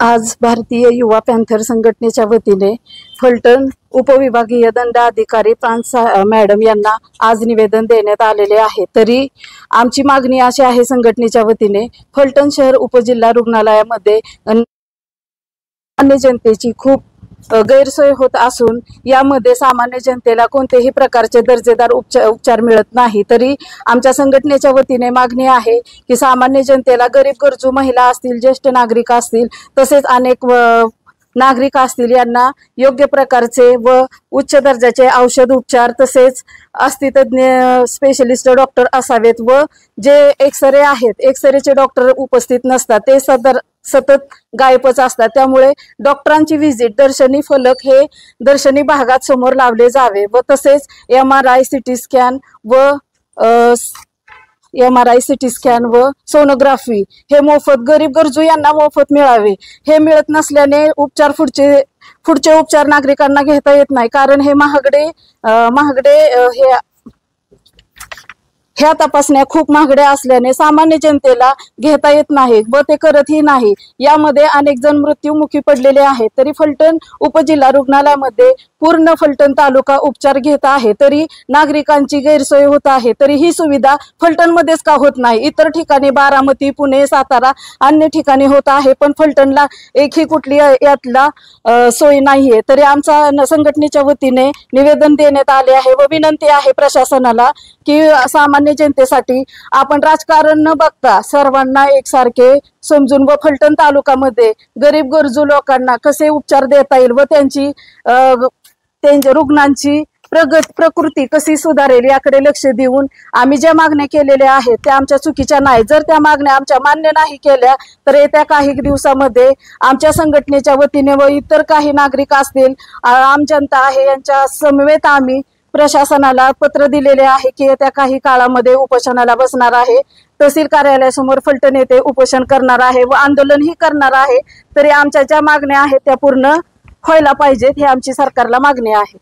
आज भारतीय युवा पॅन्थर संघटनेच्या वतीने फलटण उपविभागीय दंडाधिकारी मॅडम यांना आज निवेदन देण्यात आलेले आहे। तरी आमची मागणी अशी आहे संघटनेच्या वतीने फलटण शहर उपजिल्हा रुग्णालयामध्ये सामान्य जनतेची खूप गैरसोय होत असून यामध्ये सामान्य जनतेला कोणतेही प्रकारचे दर्जेदार उपचार मिळत नाही। तरी आमच्या संघटनेच्या वतीने मागणी आहे की सामान्य जनतेला गरीब गरजू महिला असतील, ज्येष्ठ नागरिक असतील, तसेच अनेक नागरिक असतील यांना योग्य प्रकारचे व उच्च दर्जाचे औषध उपचार तसेच अस्थितज्ञ स्पेशलिस्ट डॉक्टर असावेत व जे एक्सरे आहेत, एक्सरेचे डॉक्टर उपस्थित नसतात, ते सतत गायबच असतात। त्यामुळे डॉक्टरांची व्हिजिट दर्शनी फलक हे दर्शनी भागात समोर लावले जावे व तसेच MRI CT स्कॅन व सोनोग्राफी हे मोफत गरीब गरजू यांना मोफत मिळावे। हे मिळत नसल्याने पुढचे उपचार नागरिकांना घेता येत नाही, कारण हे महागडे ह्या तपासण्या खूप महागड्या असल्याने सामान्य जनतेला घेता येत नाही व ते करतही नाही। यामध्ये अनेक जण मृत्युमुखी पडलेले आहेत। तरी फलटण उपजिल्हा रुग्णालयामध्ये पूर्ण फलटण तालुका उपचार घेत आहे, तरी नागरिकांची गैरसोय होत आहे। तरी ही सुविधा फलटणमध्येच का होत नाही? इतर ठिकाणी बारामती, पुणे, सातारा अन्य ठिकाणी होत आहे, पण फलटणला एकही कुठली यातला सोय नाहीये। तरी आमच्या संघटनेच्या वतीने निवेदन देण्यात आले आहे व विनंती आहे प्रशासनाला की सामान्य जनतेसाठी आपण राजकारण न बघता सर्वांना एकसारखे समजून व फलटण तालुक्यामध्ये गरीब गरजू लोकांना कसे उपचार देता येईल व त्यांच्या रुग्णांची प्रकृती कशी सुधारेल याकडे लक्ष देऊन आम्ही ज्या मागण्या केलेल्या आहेत त्या आमच्या चुकीच्या नाही। जर त्या मागण्या आमच्या मान्य नाही केल्या तर येत्या काही दिवसामध्ये आमच्या संघटनेच्या वतीने व इतर काही नागरिक असतील, आम जनता आहे, यांच्या समवेत आम्ही प्रशासनाला पत्र दिलेले आहे की येत्या काही काळामध्ये उपोषणाला बसणार आहे। तहसील कार्यालयासमोर फलटण येथे उपोषण करणार आहे व आंदोलनही करणार आहे। तरी आमच्या ज्या मागण्या आहेत त्या पूर्ण व्हायला पाहिजेत, ही आमची सरकारला मागणी आहे।